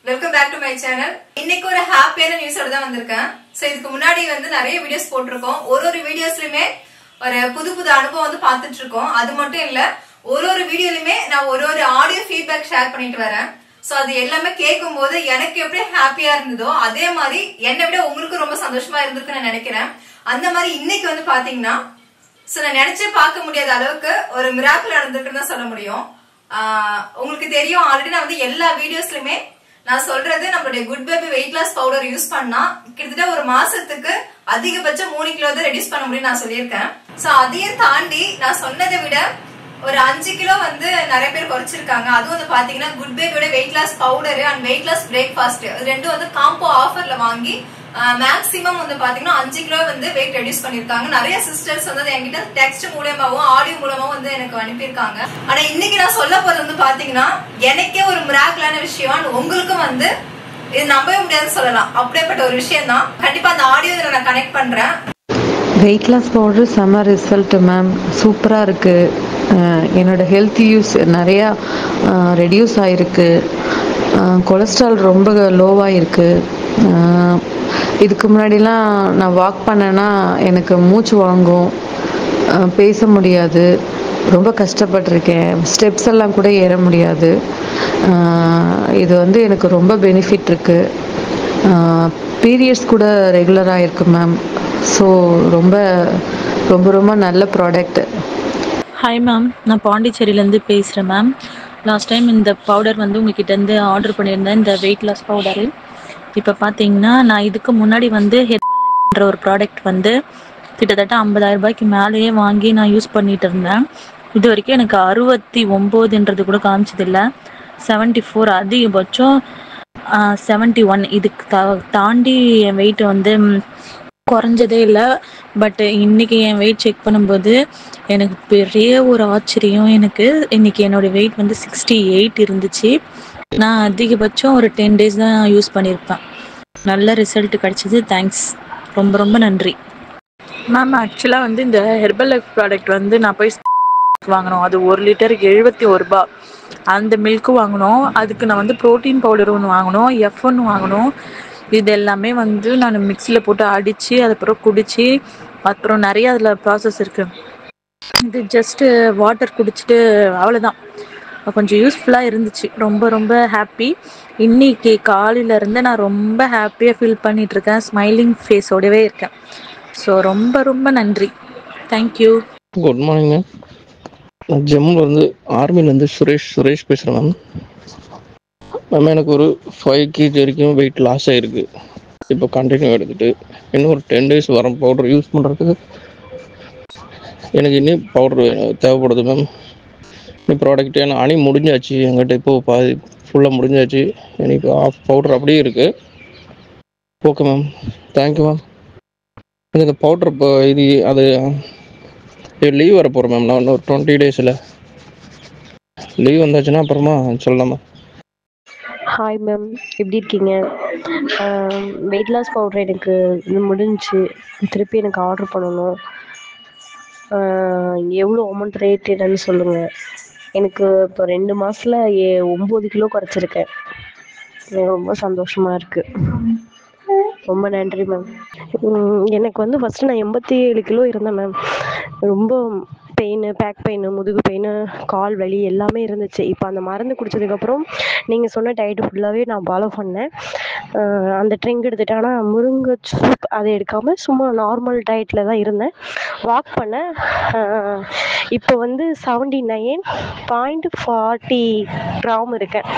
Welcome back to my channel. இன்னைக்கு ஒரு ஹாப்பியான நியூஸோட தான் வந்திருக்கேன். சோ இதுக்கு முன்னாடி நிறைய வீடியோஸ் போட்டிருக்கோம். ஒரு வீடியோஸ்லயுமே ஒரு புது புது அனுபவம் பார்த்துட்டு இருக்கோம். அது மட்டும் இல்ல, ஒரு வீடியோலயுமே நான் ஒரு ஆடியோ ஃபீட்பேக் ஷேர் பண்ணிட்டு வரேன். சோ அது எல்லாமே கேட்கும் போது எனக்கு எப்படி ஹாப்பியா இருந்ததோ அதே மாதிரி என்னை விட உங்களுக்கு ரொம்ப சந்தோஷமா இருந்திருக்குன்னு நான் நினைக்கிறேன். அந்த மாதிரி இன்னைக்கு பாத்தீங்கன்னா நான் நினைச்சே பார்க்க முடியாத அளவுக்கு ஒரு மிராக்கிள் நடந்திருக்குன்னு தான் சொல்ல முடியும். உங்களுக்கு தெரியும், ஆல்ரெடி நான் எல்லா வீடியோஸ்லயுமே நான் சொல்றது நம்மளுடைய good baby weight loss powder use பண்ணா கிட்டத்தட்ட ஒரு மாசத்துக்கு அதிகபட்சம் 3 கிலோ தான் ரெடியூஸ் பண்ண முடியும் நான் சொல்லியிருக்கேன். சோ அதையும் தாண்டி நான் சொன்னதை விட ஒரு 5 கிலோ நிறைய பேர் குறைச்சிருக்காங்க. அதுவும் பாத்தீங்கன்னா குட் பேபியோட weight loss powder and weight loss breakfast ரெண்டும் காம்போ ஆஃபர்ல வாங்கி மேக்ஸிமம் பாத்தீங்கன்னா 5 கிலோ வெயிட் ரெடியூஸ் பண்ணிருக்காங்க. நிறைய சிஸ்டர்ஸ் என்கிட்ட டெக்ஸ்ட் மூலமாவும் ஆடியோ மூலமாவும் எனக்கு அனுப்பியிருக்காங்க. ஆனா இன்னைக்கு நான் சொல்ல போறது பாத்தீங்கன்னா எனக்கே ஒரு மிராக்கிளான விஷயம். உங்களுக்கும் இது நம்பவே முடியாதுன்னு சொல்லலாம். அப்படியேப்பட்ட ஒரு விஷயம் தான். கண்டிப்பா அந்த ஆடியோ நான் கனெக்ட் பண்றேன். வெயிட் லாஸ் பவுடர் செம்ம ரிசல்ட் மேம், சூப்பராக இருக்குது. என்னோட ஹெல்த் யூஸ் நிறையா ரெடியூஸ் ஆகிருக்கு. கொலஸ்ட்ரால் ரொம்ப லோவாக இருக்குது. இதுக்கு முன்னாடிலாம் நான் வாக் பண்ணேன்னா எனக்கு மூச்சு வாங்கும், பேச முடியாது, ரொம்ப கஷ்டப்பட்டிருக்கேன். ஸ்டெப்ஸ் எல்லாம் கூட ஏற முடியாது. இது எனக்கு ரொம்ப பெனிஃபிட் இருக்குது. பீரியட்ஸ் கூட ரெகுலராக இருக்குது மேம். ஸோ ரொம்ப ரொம்ப ரொம்ப நல்ல ப்ராடக்ட். ஹாய் மேம், நான் பாண்டிச்சேரியிலேருந்து பேசுகிறேன் மேம். லாஸ்ட் டைம் இந்த பவுடர் உங்ககிட்டேருந்து ஆர்டர் பண்ணியிருந்தேன், இந்த வெயிட் லாஸ் பவுடரு. இப்போ பார்த்தீங்கன்னா நான் இதுக்கு முன்னாடி ஹெர்பல்ன்ற ஒரு ப்ராடக்ட் கிட்டத்தட்ட 50,000 ரூபாய்க்கு மேலேயே வாங்கி நான் யூஸ் பண்ணிட்டு இருந்தேன். இது வரைக்கும் எனக்கு 69 கூட காமிச்சதில்லை. 74 அதிகபட்சம் 71. இதுக்கு தாண்டி என் வெயிட் குறைஞ்சதே இல்லை. பட் இன்னைக்கு என் வெயிட் செக் பண்ணும்போது எனக்கு பெரிய ஒரு ஆச்சரியம். எனக்கு இன்னைக்கு என்னோட வெயிட் 68 இருந்துச்சு. நான் அதிகபட்சம் ஒரு 10 days தான் யூஸ் பண்ணியிருப்பேன். நல்ல ரிசல்ட் கிடச்சிது. தேங்க்ஸ், ரொம்ப ரொம்ப நன்றி மேம். ஆக்சுவலாக இந்த ஹெர்பல் லைஃப் ப்ராடக்ட் நான் போய் வாங்கினோம். அது 1 லிட்டருக்கு 71 ரூபாய். அந்த மில்க்கு வாங்கினோம். அதுக்கு நான் ப்ரோட்டீன் பவுடர் ஒன்று வாங்கினோம், F1 வாங்கினோம். இது எல்லாமே நான் மிக்சியில் போட்டு அடித்து அதுக்கப்புறம் குடித்து அப்புறம் நிறைய அதில் ப்ராசஸ் இருக்குது. இது ஜஸ்ட்டு வாட்டர் குடிச்சிட்டு அவ்வளோதான். கொஞ்சம் யூஸ்ஃபுல்லாக இருந்துச்சு. ரொம்ப ரொம்ப ஹாப்பி. இன்னைக்கு காலையிலேருந்து நான் ரொம்ப ஹாப்பியாக ஃபீல் பண்ணிகிட்ருக்கேன். ஸ்மைலிங் ஃபேஸோடவே இருக்கேன். ஸோ ரொம்ப ரொம்ப நன்றி. தேங்க்யூ. Good morning ma'am. நான் ஜம்முலேருந்து ஆர்மிலேருந்து சுரேஷ் பேசுகிறேன் மேம். மேம் எனக்கு ஒரு 5 kg வரைக்கும் வெயிட் லாஸ் ஆகிருக்கு. இப்போ கண்டினியூ எடுத்துகிட்டு இன்னும் ஒரு 10 days வரும் பவுடர் யூஸ் பண்ணுறதுக்கு. எனக்கு இன்னும் பவுடர் தேவைப்படுது மேம். இன்னும் ப்ராடக்ட் ஏன்னா அணி முடிஞ்சாச்சு என்கிட்ட. இப்போது பாதி ஃபுல்லாக முடிஞ்சாச்சு. எனக்கு ஆஃப் பவுடர் அப்படியே இருக்குது. Okay ma'am, thank you ma'am. எனக்கு இந்த பவுடர் இப்போ அது லீவ் வர போகிறேன் மேம். நான் இன்னும் 20 days லீவ் வந்தாச்சுன்னா அப்புறமா சொல்லலாமா? ஹாய் மேம், எப்படி இருக்கீங்க? வெயிட் லாஸ் பவுடர் எனக்கு முடிஞ்சிச்சு. திருப்பி எனக்கு ஆர்டர் பண்ணணும். எவ்வளோ அமௌண்ட் ரேட் என்னன்னு சொல்லுங்கள். எனக்கு இப்போ 2 மாதத்தில் 9 கிலோ குறைச்சிருக்கேன். ரொம்ப சந்தோஷமாக இருக்குது. ரொம்ப நன்றி மேம். எனக்கு ஃபஸ்ட்டு நான் 87 கிலோ இருந்தேன் மேம். ரொம்ப பெயின், பேக் பெயின், முதுகு பெயின், கால் வலி எல்லாமே இருந்துச்சு. இப்போ அந்த மருந்து குடித்ததுக்கப்புறம் நீங்கள் சொன்ன டயட்டு ஃபுல்லாகவே நான் ஃபாலோ பண்ணேன். அந்த ட்ரிங்க் எடுத்துட்டேன். ஆனால் முருங்கை சூப் அதை எடுக்காமல் சும்மா நார்மல் டயட்டில் தான் இருந்தேன். வாக் பண்ணேன். இப்போ 79.40 கிராம் இருக்கேன்.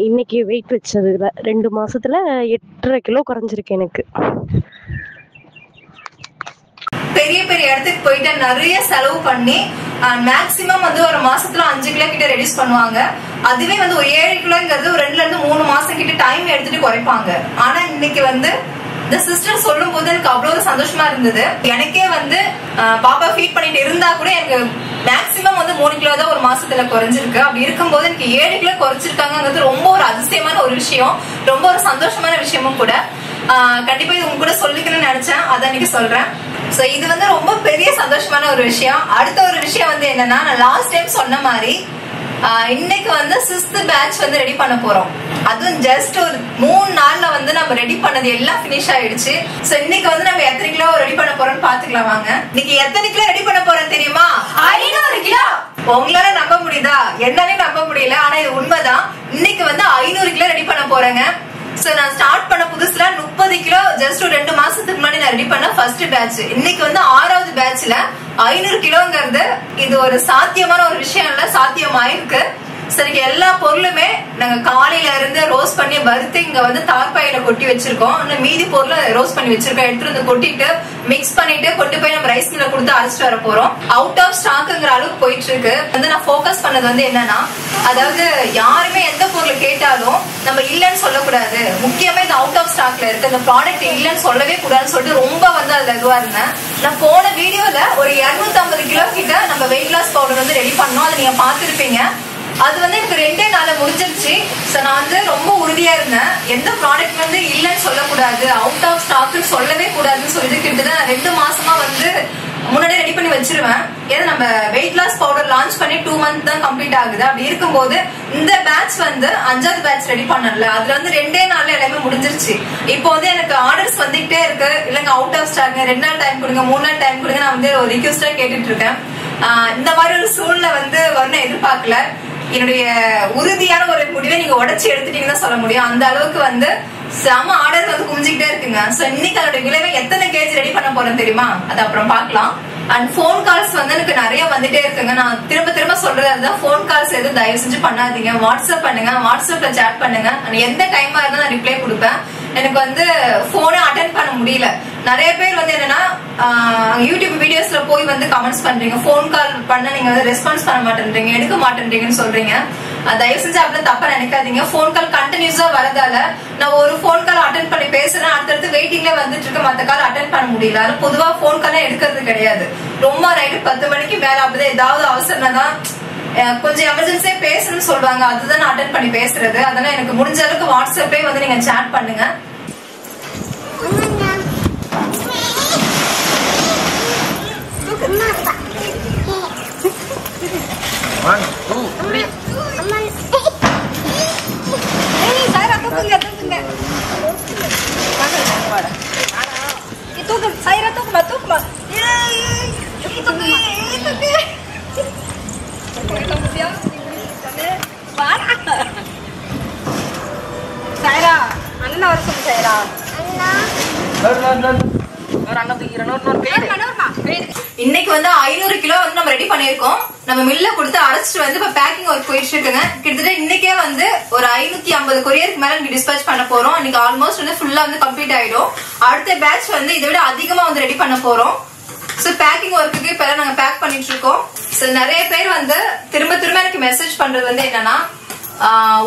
இன்னைக்கு வெயிட் வச்சதுல 2 மாசத்துல 8.5 கிலோ குறைஞ்சிருக்கு எனக்கு. பெரிய பெரிய இடத்துக்கு போயிட்டு நிறைய செலவு பண்ணி மேக்சிமம் ஒரு மாசத்துல 5 கிலோ கிட்ட ரெடியூஸ் பண்ணுவாங்க. அதுவே ஒரு 7 கிலோங்கிறது ஒரு 2 இருந்து 3 மாசம் கிட்ட டைம் எடுத்துட்டு குறைப்பாங்க. ஆனா இன்னைக்கு இந்த சிஸ்டர் சொல்லும் போது எனக்கு அவ்வளவு சந்தோஷமா இருந்தது. எனக்கே பாப்பா ஃபீட் பண்ணிட்டு இருந்தா கூட எனக்கு மேக்சிமம் 3 கிலோ தான் ஒரு மாசத்துல குறைஞ்சிருக்கு. அப்படி இருக்கும்போது எனக்கு 7 கிலோ குறைச்சிருக்காங்கிறது ரொம்ப ஒரு அதிசயமான ஒரு விஷயம், ரொம்ப ஒரு சந்தோஷமான விஷயமும் கூட. கண்டிப்பா இது உங்க கூட சொல்லிக்கணும்னு நினைச்சேன், அதான் இன்னைக்கு சொல்றேன். சோ இது ரொம்ப பெரிய சந்தோஷமான ஒரு விஷயம். அடுத்த ஒரு விஷயம் என்னன்னா, நான் லாஸ்ட் டைம் சொன்ன மாதிரி இன்னைக்கு 6th பேட்ச் ரெடி பண்ண போறோம். அதுவும் ஜஸ்ட் ஒரு 3 நாள்ல வந்து நம்ம ரெடி பண்ணது எல்லாம் பினிஷ் ஆயிடுச்சு. சோ இன்னைக்கு வந்து நம்ம எத்தனை கிலோ ரெடி பண்ண போறோம்னு பாத்துக்கலாம் வாங்க. இன்னைக்கு எத்தனை கிலோ ரெடி பண்ண போறோம் தெரியுமா? 500 கிலோ. உங்களால நம்ப முடியுதா? என்னாலே நம்ப முடியல, ஆனா இது உண்மைதான். இன்னைக்கு வந்து 500 கிலோ ரெடி பண்ண போறேங்க. சோ நான் ஸ்டார்ட் பண்ண புதுசுல 30 கிலோ ஜஸ்ட் ஒரு 2 மாசத்துக்கு முன்னாடி நான் ரெடி பண்ண ஃபர்ஸ்ட் பேட்ச். இன்னைக்கு வந்து 6வது பேட்ச்ல 500 கிலோங்கிறது இது ஒரு சாத்தியமான ஒரு விஷயம் இல்ல, சாத்தியமாயிருக்கு. சரி, எல்லா பொருளுமே நாங்க காலையில இருந்து ரோஸ்ட் பண்ணி வறுத்து இங்க வந்து தார்பாயில கொட்டி வச்சிருக்கோம். இன்னும் மீதி பொருளை ரோஸ்ட் பண்ணி வச்சிருக்கோம். எடுத்துட்டு வந்து கொட்டிட்டு மிக்ஸ் பண்ணிட்டு கொண்டு போய் நம்ம ரைஸ் மில்ல கொடுத்து அரைச்சிட்டு வர போறோம். அவுட் ஆஃப் ஸ்டாக்ங்கிற அளவுக்கு போயிட்டு இருக்கு. வந்து நான் ஃபோக்கஸ் பண்ணது வந்து என்னன்னா, அதாவது யாருமே எந்த பொருள் கேட்டாலும் நம்ம இல்லன்னு சொல்லக்கூடாது. முக்கியமா இது அவுட் ஆஃப் ஸ்டாக்ல இருக்கு, இந்த ப்ராடக்ட் இல்லன்னு சொல்லவே கூடாதுன்னு சொல்லிட்டு ரொம்ப வந்து அதுல இதுவா இருந்தேன். நான் போன வீடியோல ஒரு 250 கிலோ கிட்ட நம்ம வெயிட் லாஸ் பவுடர் வந்து ரெடி பண்ணோம். அதை நீங்க பாத்துருப்பீங்க. அது வந்து எனக்கு 2 நாள்ல முடிஞ்சிருச்சு. சோ நான் வந்து ரொம்ப உறுதியா இருந்தேன், எந்த ப்ராடக்ட் வந்து இல்லன்னு சொல்லக்கூடாது, அவுட் ஆஃப் ஸ்டாக்னு சொல்லவே கூடாதுன்னு சொல்லிட்டு கிட்டத்தட்ட 2 மாசமா வந்து முன்னாடியே ரெடி பண்ணி வச்சிருவேன். ஏன்னா நம்ம வெயிட் லாஸ் பவுடர் லான்ச் பண்ணி 2 மந்த் தான் கம்ப்ளீட் ஆகுது. அப்படி இருக்கும்போது இந்த பேட்ச் வந்து 5வது பேட்ச் ரெடி பண்ணல, அதுல வந்து 2 நாள்ல எல்லாமே முடிஞ்சிருச்சு. இப்போ வந்து எனக்கு ஆர்டர்ஸ் வந்துகிட்டே இருக்கு. இல்லங்க அவுட் ஆஃப் ஸ்டாக், 2 நாள் டைம் கொடுங்க, 3 நாள் டைம் கொடுங்க, நான் வந்து ஒரு ரிக்வெஸ்டா கேட்டுட்டு இருக்கேன். இந்த மாதிரி ஒரு சூழ்நிலை வந்து வரணும் எதிர்பார்க்கல. என்னுடைய உறுதியான ஒரு முடிவை நீங்க உடைச்சு எடுத்துட்டீங்கன்னு சொல்ல முடியும். அந்த அளவுக்கு வந்து செம ஆர்டர் வந்து குமிஞ்சிக்கிட்டே இருக்குங்க. சோ இன்னைக்கு அதோட விளைவை எத்தனை கேஜி ரெடி பண்ண போறேன் தெரியுமா? அது அப்புறம் பாக்கலாம். அண்ட் போன் கால்ஸ் வந்து எனக்கு நிறைய வந்துட்டே இருக்குங்க. நான் திரும்ப திரும்ப சொல்றது அதுதான், போன் கால்ஸ் எதுவும் தயவு செஞ்சு பண்ணாதீங்க. வாட்ஸ்அப் பண்ணுங்க, வாட்ஸ்அப்ல சேட் பண்ணுங்க. எந்த டைமா இருந்தாலும் நான் ரிப்ளை கொடுப்பேன். எனக்கு வந்து போனே அட்டென்ட் பண்ண முடியல. நிறைய பேர் வந்து என்னன்னா யூடியூப் வீடியோஸ்ல போய் வந்து கமெண்ட்ஸ் பண்றீங்க, போன் கால் பண்ண நீங்க வந்து ரெஸ்பான்ஸ் பண்ண மாட்டேன்றீங்க, எடுக்க மாட்டேன்றீங்கன்னு சொல்றீங்க. தயவு செஞ்சு அப்படியே தப்பா நினைக்காதீங்க. போன் கால் கண்டினியூஸா வரதால நான் ஒரு போன் கால் அட்டென்ட் பண்ணி பேசுறேன், அடுத்தடுத்து வெயிட்டிங்ல வந்துட்டு இருக்க, மத்த கால் அட்டென்ட் பண்ண முடியல. அது பொதுவா போன் கால் எடுக்கிறது கிடையாது. ரொம்ப நைட்டு 10 மணிக்கு மேல அப்படிதான் ஏதாவது அவசரம் தான், கொஞ்சம் எமர்ஜென்சியா பேசணும்னு சொல்லுவாங்க, அதுதான் நான் அட்டென்ட் பண்ணி பேசுறது. அதனால எனக்கு முடிஞ்ச அளவுக்கு வாட்ஸ்அப்லயே வந்து நீங்க சேட் பண்ணுங்க. இன்னைக்கு வந்து 500 கிலோ வந்து நம்ம ரெடி பண்ணிருக்கோம். நம்ம மில்ல கொடுத்து அரைச்சிட்டு வந்து இப்ப பேக்கிங் ஒர்க் போயிட்டு இருக்குங்க. கிட்டத்தட்ட இன்னைக்கே வந்து ஒரு 550 கொரியருக்கு மேல டிஸ்பேச் பண்ண போறோம். இன்னைக்கு ஆல்மோஸ்ட் வந்து ஃபுல்லா வந்து கம்ப்ளீட் ஆயிடும். அடுத்த பேட்ச் வந்து இதை விட அதிகமா வந்து ரெடி பண்ண போறோம். சோ பேக்கிங் ஒர்க்குக்கு இப்ப நாங்க பேக் பண்ணிட்டு இருக்கோம். சோ நிறைய பேர் வந்து திரும்ப திரும்ப எனக்கு மெசேஜ் பண்றது வந்து என்னன்னா,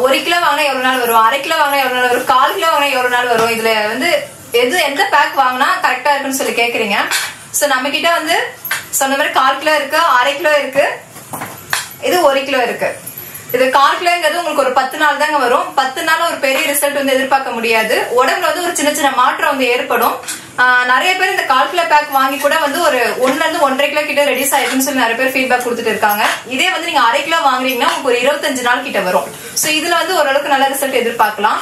1 கிலோ வாங்கினா எவ்வளவு நாள் வரும், 1/2 கிலோ வாங்கினா எவ்வளவு நாள் வரும், 1/4 கிலோ வாங்கினா எவ்வளவு நாள் வரும், இதுல வந்து எந்த பேக் வாங்கினா கரெக்டா இருக்குன்னு சொல்லி கேக்குறீங்க. சோ நம்ம கிட்ட வந்து சொன்ன மாதிரி 1/4 கிலோ இருக்கு, 1/2 கிலோ இருக்கு, இது 1 கிலோ இருக்கு. இது 1/4 கிலோங்கிறது உங்களுக்கு ஒரு 10 நாள் தாங்க வரும். 10 நாள் ஒரு பெரிய ரிசல்ட் வந்து எதிர்பார்க்க முடியாது. உடம்புல வந்து ஒரு சின்ன சின்ன மாற்றம் வந்து ஏற்படும். நிறைய பேர் இந்த 1/4 கிலோ பேக் வாங்கி கூட வந்து ஒரு 1 ல இருந்து 1.5 கிலோ கிட்ட ரெடியூஸ் ஆயிருக்குன்னு சொல்லி நிறைய பேர் ஃபீட்பேக் கொடுத்துட்டு இருக்காங்க. இதே வந்து நீங்க 1/2 கிலோ வாங்குறீங்கன்னா உங்களுக்கு ஒரு 25 நாள் கிட்ட வரும். சோ இதுல வந்து ஓரளவுக்கு நல்ல ரிசல்ட் எதிர்பார்க்கலாம்.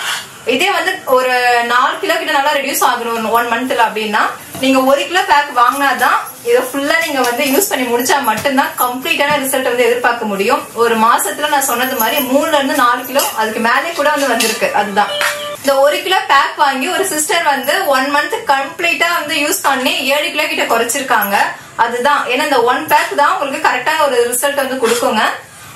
இதே வந்து ஒரு 4 கிலோ கிட்ட நல்லா ரெடியூஸ் ஆகணும் 1 மந்த்ல அப்படின்னா நீங்க 1 கிலோ பேக் வாங்கினாதான் இதை ஃபுல்லா நீங்க வந்து யூஸ் பண்ணி முடிச்சா மட்டும்தான் கம்ப்ளீட்டான ரிசல்ட் வந்து எதிர்பார்க்க முடியும். ஒரு மாசத்துல நான் சொன்னது மாதிரி 3 ல இருந்து 4 கிலோ அதுக்கு மேலே கூட வந்து வந்திருக்கு. அதுதான் இந்த 1 கிலோ பேக் வாங்கி ஒரு சிஸ்டர் வந்து 1 மந்த் கம்ப்ளீட்டா வந்து யூஸ் பண்ணி 7 கிலோ கிட்ட குறைச்சிருக்காங்க. அதுதான் ஏன்னா இந்த 1 பேக் தான் உங்களுக்கு கரெக்டான ஒரு ரிசல்ட் வந்து கொடுக்குங்க.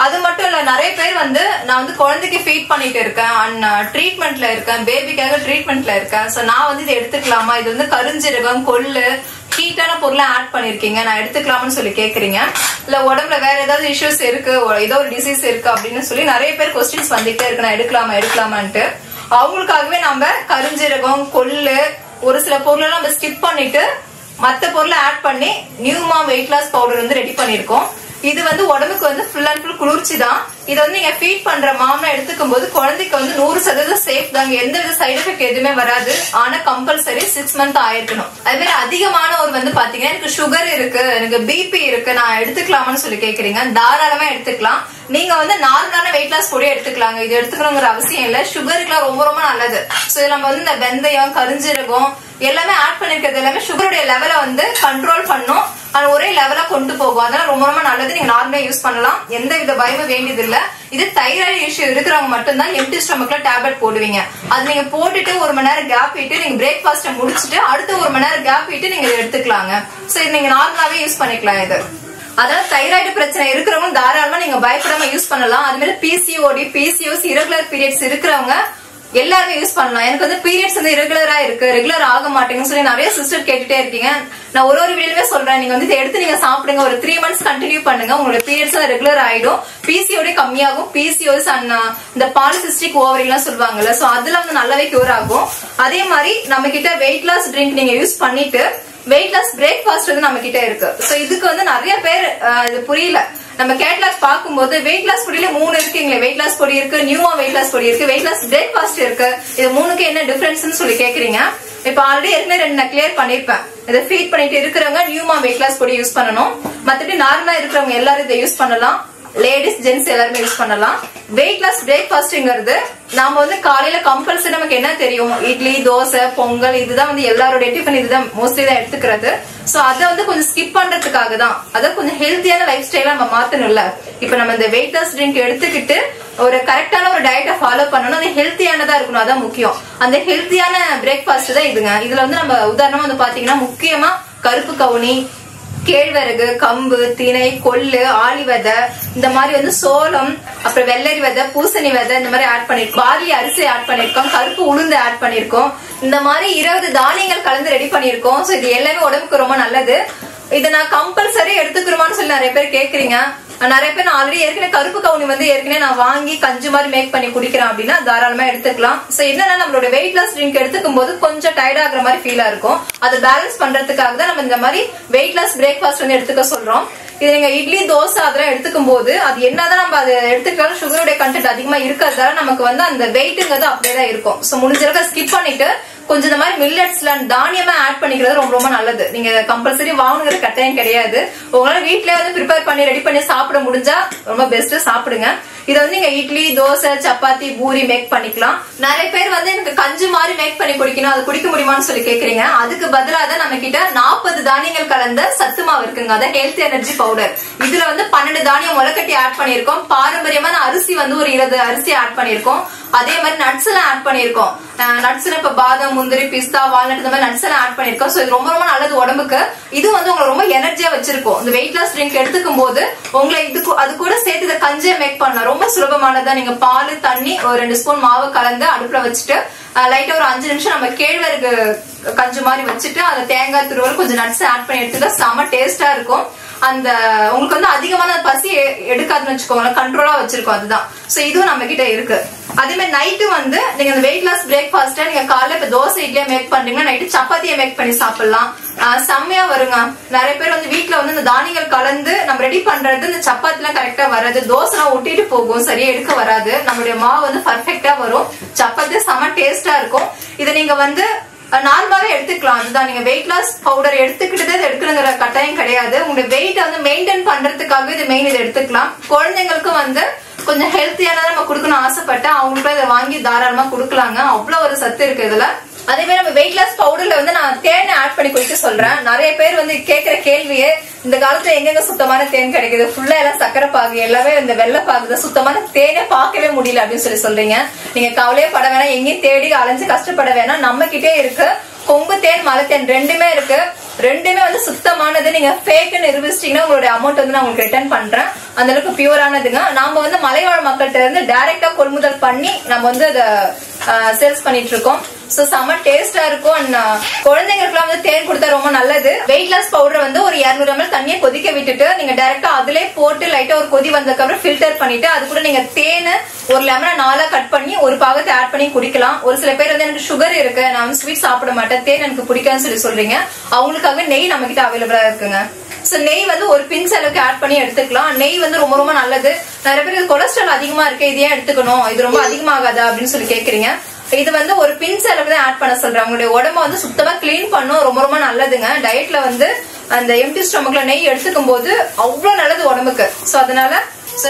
அது மட்டும் இல்ல, நிறைய பேர் வந்து நான் வந்து குழந்தைக்கு ஃபீட் பண்ணிட்டு இருக்கேன், ட்ரீட்மெண்ட்ல இருக்கேன், பேபிக்காக ட்ரீட்மெண்ட்ல இருக்கேன். சோ நான் வந்து இதை எடுத்துக்கலாமா, இது வந்து கருஞ்சீரகம், கொள்ளு, ஹீட்டான பொருளை ஆட் பண்ணிருக்கீங்க, நான் எடுத்துக்கலாம்னு சொல்லி கேக்குறீங்க. இல்ல உடம்புல வேற ஏதாவது இஷ்யூஸ் இருக்கு, ஏதோ ஒரு டிசீஸ் இருக்கு அப்படின்னு சொல்லி நிறைய பேர் கொஸ்டின்ஸ் வந்துட்டே இருக்கு, நான் எடுக்கலாமான்ட்டு. அவங்களுக்காகவே நம்ம கருஞ்சீரகம், கொள்ளு, ஒரு சில பொருள் நம்ம ஸ்கிப் பண்ணிட்டு மத்த பொருளை ஆட் பண்ணி நியூமா வெயிட் லாஸ் பவுடர் வந்து ரெடி பண்ணிருக்கோம். இது வந்து உடம்புக்கு வந்து ஃபுல் அண்ட் ஃபுல் குளிர்ச்சி தான். இது வந்து நீங்க ஃபீட் பண்ற மாமனா எடுத்துக்கும் போது குழந்தைக்கு வந்து 100% சேஃப் தாங்க. எந்த வித சைடு எஃபெக்ட் எதுவுமே வராது. ஆனா கம்பல்சரி 6 மந்த் ஆயிருக்கணும். அதே மாதிரி அதிகமான ஒரு வந்து பாத்தீங்கன்னா எனக்கு சுகர் இருக்கு, எனக்கு பிபி இருக்கு, நான் எடுத்துக்கலாமான்னு சொல்லி கேக்குறீங்க. தாராளமா எடுத்துக்கலாம். நீங்க வந்து நார்மலான வெயிட் லாஸ் பொடி எடுத்துக்கலாங்க. இது எடுத்துக்கணுங்கிற அவசியம் இல்ல. சுகருக்குலாம் ரொம்ப ரொம்ப நல்லது. சோ இதுல நம்ம வந்து இந்த வெந்தயம், கரிஞ்சீரகம் எல்லாமே ஆட் பண்ணிருக்கிறது எல்லாமே சுகருடைய லெவல வந்து கண்ட்ரோல் பண்ணும். அது ஒரே லெவலா கொண்டு போகும். அதனால ரொம்ப ரொம்ப நல்லது. நீங்க நார்மலா யூஸ் பண்ணலாம். எந்த வித பயமும் வேண்டியது இல்ல. இது தைராய்டு இஷ்யூ இருக்கிறவங்க மட்டும்தான் எம்டி ஸ்டொமக்ல டேப்லெட் போடுவீங்க. அது நீங்க போட்டுட்டு 1 மணி நேரம் கேப் விட்டு நீங்க பிரேக்ஃபாஸ்ட் முடிச்சுட்டு அடுத்த 1 மணி நேரம் கேப் விட்டு நீங்க எடுத்துக்கலாங்க. சோ இது நீங்க நார்மலாவே யூஸ் பண்ணிக்கலாம். இது அதாவது தைராய்டு பிரச்சனை இருக்கிறவங்க தாராளமா நீங்க பயப்படாம யூஸ் பண்ணலாம். அது மாதிரி பிசிஓடி, பிசிஓஸ், இரகுலர் பீரியட்ஸ் இருக்கிறவங்க எல்லாருமே யூஸ் பண்ணலாம். எனக்கு வந்து பீரியட்ஸ் வந்து ரெகுலரா இருக்கு, ரெகுலர் ஆக மாட்டேங்குன்னு சொல்லி நிறைய சிஸ்டர் கேட்டுட்டே இருக்கீங்க. நான் ஒரு வீடியோவே சொல்றேன், நீங்க வந்து இதை எடுத்து நீங்க சாப்பிடுங்க. ஒரு 3 மந்த்ஸ் கண்டினியூ பண்ணுங்க. உங்களோட பீரியட்ஸ் ரெகுலர் ஆயிடும். பிசிஓடி கம்மியாகும். பிசிஓஸ் அண்ட் இந்த பாலிசிஸ்டிக் ஓவரி எல்லாம் சொல்லுவாங்கல்ல, சோ அதுல வந்து நல்லாவே கியூர் ஆகும். அதே மாதிரி நம்ம கிட்ட வெயிட் லாஸ் ட்ரிங்க் நீங்க யூஸ் பண்ணிட்டு வெயிட் லாஸ் பிரேக்ஃபாஸ்ட் வந்து நம்ம கிட்ட இருக்கு. சோ இதுக்கு வந்து நிறைய பேர் இது புரியல. நம்ம கேட்லாக் பாக்கும்போது வெயிட் லாஸ் பொடியில 3 இருக்குங்களே. வெயிட் லாஸ் பொடி இருக்கு, நியூவா வெயிட் லாஸ் பொடி இருக்கு, வெயிட் லாஸ் பிரேக்ஃபாஸ்ட் இருக்கு. இது 3க்கு என்ன டிஃபரன்ஸ் சொல்லி கேக்குறீங்க. இப்ப ஆல்ரெடி ஏற்கனவே 2 நான் கிளியர் பண்ணிருப்பேன். இதை ஃபீட் பண்ணிட்டு இருக்கிறவங்க நியூமா வெயிட் லாஸ் பொடி யூஸ் பண்ணணும். மத்தபடி நார்மலா இருக்கிறவங்க எல்லாரும் இதை யூஸ் பண்ணலாம். லேடிஸ் ஜென்ட்ஸ் எல்லாருமே யூஸ் பண்ணலாம். வெயிட் லாஸ் பிரேக்ஃபாஸ்ட்ங்கிறது நாம வந்து காலையில கம்பல்சரி நமக்கு என்ன தெரியும், இட்லி, தோசை, பொங்கல், இதுதான் வந்து எல்லாரோட டிஃபன், இதுதான் மோஸ்ட்லி தான் எடுத்துக்கிறது. சோ அதை வந்து கொஞ்சம் ஸ்கிப் பண்றதுக்காக தான், அதை கொஞ்சம் ஹெல்த்தியான லைஃப் ஸ்டைலா நம்ம மாத்தணும்ல. இப்ப நம்ம இந்த வெயிட் லாஸ் ட்ரிங்க் எடுத்துக்கிட்டு ஒரு கரெக்டான ஒரு டயட்டை ஃபாலோ பண்ணணும். அது ஹெல்த்தியானதா இருக்கணும், அதான் முக்கியம். அந்த ஹெல்த்தியான பிரேக்ஃபாஸ்ட் தான் இதுங்க. இதுல வந்து நம்ம உதாரணமா வந்து பாத்தீங்கன்னா முக்கியமா கருப்பு கவுனி, கேழ்வரகு, கம்பு, திணை, கொள்ளு, ஆளி விதை, இந்த மாதிரி வந்து சோளம், அப்புறம் வெள்ளரி விதை, பூசணி விதை, இந்த மாதிரி ஆட் பண்ணிருக்கோம். பார்லி அரிசி ஆட் பண்ணிருக்கோம், கருப்பு உளுந்து ஆட் பண்ணிருக்கோம். இந்த மாதிரி 20 தானியங்கள் கலந்து ரெடி பண்ணிருக்கோம். சோ இது எல்லாமே உடம்புக்கு ரொம்ப நல்லது. இதை நான் கம்பல்சரி எடுத்துக்கிறோமான்னு சொல்லி நிறைய பேர் கேக்குறீங்க. நிறைய பேர் நான் ஆல்ரெடி ஏற்கனவே கருப்பு கவுனி வந்து ஏற்கனவே நான் வாங்கி கஞ்சி மாதிரி மேக் பண்ணி குடிக்கிறேன் அப்படின்னா தாராளமா எடுத்துக்கலாம். சோ என்னன்னா நம்மளோட வெயிட் லாஸ் ட்ரிங்க் எடுத்துக்கும் போது கொஞ்சம் டயர்ட் ஆகுற மாதிரி ஃபீலா இருக்கும். அதை பேலன்ஸ் பண்றதுக்காக தான் நம்ம இந்த மாதிரி வெயிட் லாஸ் பிரேக்ஃபாஸ்ட் வந்து எடுத்துக்க சொல்றோம். இது நீங்க இட்லி, தோசை அதெல்லாம் எடுத்துக்கும் போது அது என்னதான் நம்ம அதை எடுத்துக்கிட்டாலும் சுகருடைய கண்டென்ட் அதிகமா இருக்கிறதால நமக்கு வந்து அந்த வெயிட்டுங்கிறது அப்படியேதான் இருக்கும். சோ முடிஞ்ச அளவுக்கு ஸ்கிப் பண்ணிட்டு கொஞ்சம் இந்த மாதிரி மில்லட்ஸ்ல தானியமா ஆட் பண்ணிக்கிறது ரொம்ப ரொம்ப நல்லது. நீங்க கம்பல்சரி வாங்குற கட்டாயம் கிடையாது. உங்களால வீட்லயே வந்து ப்ரிப்பேர் பண்ணி ரெடி பண்ணி சாப்பிட முடிஞ்சா ரொம்ப பெஸ்ட், சாப்பிடுங்க. இதை வந்து நீங்க இட்லி, தோசை, சப்பாத்தி, பூரி மேக் பண்ணிக்கலாம். நிறைய பேர் வந்து எனக்கு கஞ்சி மாதிரி மேக் பண்ணி குடிக்கணும், அது குடிக்க முடியுமான்னு சொல்லி கேக்குறீங்க. அதுக்கு பதிலாக தான் நம்ம கிட்ட 40 தானியங்கள் கலந்த சத்து மாவு இருக்குங்க. அதான் ஹெல்த் எனர்ஜி பவுடர். இதுல வந்து 12 தானியம் முளைக்கட்டி ஆட் பண்ணிருக்கோம். பாரம்பரியமான அரிசி வந்து ஒரு 20 அரிசி ஆட் பண்ணிருக்கோம். அதே மாதிரி நட்ஸ் எல்லாம் ஆட் பண்ணிருக்கோம். நட்ஸ்ல இப்ப பாதாம், முந்திரி, பிஸ்தா, வால்நட், இந்த மாதிரி நட்ஸ் எல்லாம் ஆட் பண்ணிருக்கோம். சோ இது ரொம்ப ரொம்ப நல்லது உடம்புக்கு. இது வந்து உங்களை ரொம்ப எனர்ஜியா வச்சிருக்கும். இந்த வெயிட் லாஸ் ட்ரிங்க் எடுத்துக்கும் போது உங்களை அது கூட சேர்த்து இதை கஞ்சியை மேக் பண்ணலாம். ரொம்ப சுலபமானதா. நீங்க பால், தண்ணி, ஒரு 2 ஸ்பூன் மாவு கலந்து அடுப்புல வச்சுட்டு லைட்டா ஒரு 5 நிமிஷம் நம்ம கேழ்வரகு கஞ்சி மாதிரி வச்சுட்டு அதுல தேங்காய் துருவல் கொஞ்சம் நட்ஸ் ஆட் பண்ணி எடுத்துட்டா செம டேஸ்டா இருக்கும். அந்த உங்களுக்கு வந்து அதிகமான பசி எடுக்காதுன்னு வச்சுக்கோங்க, கண்ட்ரோலா வச்சிருக்கோம். அதுதான். சோ இதுவும் நம்ம கிட்ட இருக்கு. அதே மாதிரி நைட்டு வந்து நீங்க இந்த வெயிட் லாஸ் பிரேக்ஃபாஸ்ட் நீங்க காலையில இப்ப தோசை இட்லியா மேக் பண்றீங்கன்னா நைட்டு சப்பாத்தியை மேக் பண்ணி சாப்பிடலாம். செம்மையா வருங்க. நிறைய பேர் வந்து வீட்டுல வந்து இந்த தானியங்கள் கலந்து நம்ம ரெடி பண்றது இந்த சப்பாத்தி எல்லாம் கரெக்டா வராது, தோசை எல்லாம் ஒட்டிட்டு போகும், சரியா எடுக்க வராது. நம்மளுடைய மாவு வந்து பர்ஃபெக்டா வரும். சப்பாத்தி செம டேஸ்டா இருக்கும். இதை நீங்க வந்து நார்மலாவே எடுத்துக்கலாம். அதுதான், நீங்க வெயிட் லாஸ் பவுடர் எடுத்துக்கிட்டு எடுக்கணுங்கிற கட்டாயம் கிடையாது. உங்களுடைய வெயிட் வந்து மெயின்டைன் பண்றதுக்காக இது மெயின் இதை எடுத்துக்கலாம். குழந்தைங்களுக்கு வந்து கொஞ்சம் ஹெல்த்தியான நம்ம கொடுக்கணும் ஆசைப்பட்டா அவங்களுக்கு இதை வாங்கி தாராளமா கொடுக்கலாங்க. அவ்வளவு ஒரு சத்து இருக்கு இதுல. அதே மாதிரி நம்ம வெயிட் லாஸ் பவுடர்ல வந்து நான் தேனை ஆட் பண்ணி குடிக்க சொல்றேன். நிறைய பேர் வந்து கேட்கிற கேள்வியே, இந்த காலத்துல எங்கெங்க சுத்தமான தேன் கிடைக்குது, ஃபுல்லா எல்லாம் சக்கரை பாகு, எல்லாமே இந்த வெள்ளை பாகுதான், சுத்தமான தேனே பார்க்கவே முடியல அப்படின்னு சொல்லி சொல்றீங்க. நீங்க கவலையே பட வேணாம், எங்கேயும் தேடி அலைஞ்சு கஷ்டப்பட வேணாம். நம்ம கிட்டே இருக்கு கொம்பு தேன், மலை தேன் ரெண்டுமே இருக்கு. ரெண்டுமே வந்து சுத்தமானது. நீங்க ஃபேக்னு நிரூபிச்சிட்டீங்கன்னா உங்களுடைய அமௌண்ட் வந்து நான் உங்களுக்கு ரிட்டர்ன் பண்றேன். அந்த அளவுக்கு பியூரானதுங்க. நாம வந்து மலைவாழ் மக்கள்கிட்ட இருந்து டைரக்டா கொள்முதல் பண்ணி நம்ம வந்து அதை சேல்ஸ் பண்ணிட்டு இருக்கோம். சோ செம டேஸ்டா இருக்கும். குழந்தைங்களுக்கு வந்து தேன் கொடுத்தா ரொம்ப நல்லது. வெயிட் லாஸ் பவுடர் வந்து ஒரு 200 ml தண்ணியை கொதிக்க விட்டுட்டு நீங்க டைரக்டா அதுல போட்டு லைட்டா ஒரு கொதி வந்ததுக்கு அப்புறம் ஃபில்டர் பண்ணிட்டு அது கூட நீங்க தேனை ஒரு லெமனை 4 கட் பண்ணி ஒரு பாகத்தை ஆட் பண்ணி குடிக்கலாம். ஒரு சில பேர் வந்து எனக்கு சுகர் இருக்கு, நான் ஸ்வீட் சாப்பிட மாட்டேன், தேன் எனக்கு பிடிக்காதுன்னு சொல்லி சொல்றீங்க. அவங்களுக்காக நெய் நம்ம கிட்ட அவைலபிளா இருக்குங்க. சோ நெய் வந்து ஒரு பிஞ்ச் அளவுக்கு ஆட் பண்ணி எடுத்துக்கலாம். நெய் வந்து ரொம்ப ரொம்ப நல்லது. நிறைய பேர் கொலஸ்ட்ரால் அதிகமா இருக்கு, இது ஏன் எடுத்துக்கணும், இது ரொம்ப அதிகமாகாதா அப்படின்னு சொல்லி கேக்குறீங்க. இது வந்து ஒரு பிஞ்ச் அளவு தான் ஆட் பண்ண சொல்றேன். உங்களுடைய உடம்ப வந்து சுத்தமா கிளீன் பண்ணும், ரொம்ப ரொம்ப நல்லதுங்க. டயட்ல வந்து அந்த எம்டி ஸ்டொமக்ல நெய் எடுத்துக்கும் போது அவ்வளவு நல்லது உடம்புக்கு. சோ அதனால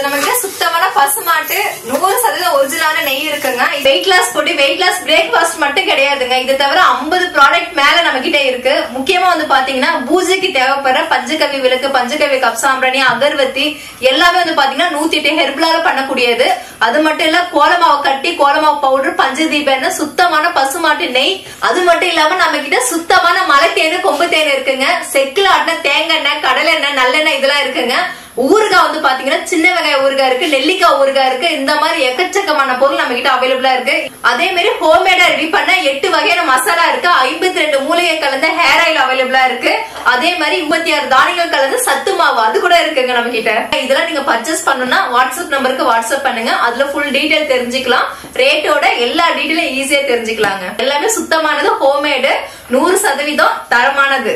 நம்ம கிட்ட சுத்தமான பசுமாட்டு 100% ஒரிஜினலான நெய் இருக்குங்க. வெயிட் லாஸ் போட்டு வெயிட் லாஸ் பிரேக்ஃபாஸ்ட் மட்டும் கிடையாதுங்க, இது தவிர 50 ப்ராடக்ட் மேல நம்ம கிட்ட இருக்கு. முக்கியமா வந்து பாத்தீங்கன்னா பூஜைக்கு தேவைப்படுற பஞ்சகவி விளக்கு, பஞ்சகவி கப் சாம்பிராணி, அகர்வத்தி எல்லாமே வந்து பாத்தீங்கன்னா 108 ஹெர்பலால பண்ணக்கூடியது. அது மட்டும் இல்ல கோலமாவு கட்டி, கோலமாவு பவுடர், பஞ்சதீப சுத்தமான பசுமாட்டு நெய். அது மட்டும் இல்லாம நம்ம கிட்ட சுத்தமான மலை தேனு, கொம்பு தேனு இருக்குங்க. செக்குல ஆட்டின தேங்காய் எண்ணெய், கடலை எண்ணெய், நல்லெண்ணெய் இதெல்லாம் இருக்குங்க. ஊறுகாய் வந்து பாத்தீங்கன்னா சின்ன வெங்காய ஊறுகாய் இருக்கு, நெல்லிக்காய் ஊறுகாய் இருக்கு. இந்த மாதிரி எக்கச்சக்கமான பொருள் நம்ம கிட்ட அவைலபிளா இருக்கு. அதே மாதிரி ஹோம்மேடா ரெடி பண்ண 8 வகையான மசாலா இருக்கு. 52 மூலிகை கலந்த ஹேர் ஆயில் அவைலபிளா இருக்கு. அதே மாதிரி 26 தானியங்கள் கலந்த சத்து மாவு அது கூட இருக்குங்க நம்ம கிட்ட. இதெல்லாம் நீங்க பர்ச்சேஸ் பண்ணணும்னா வாட்ஸ்அப் நம்பருக்கு வாட்ஸ்அப் பண்ணுங்க, அதுல ஃபுல் டீடைல் தெரிஞ்சுக்கலாம். ரேட்டோட எல்லா டீடைலும் ஈஸியா தெரிஞ்சுக்கலாங்க. எல்லாமே சுத்தமானது, ஹோம்மேடு, 100% தரமானது.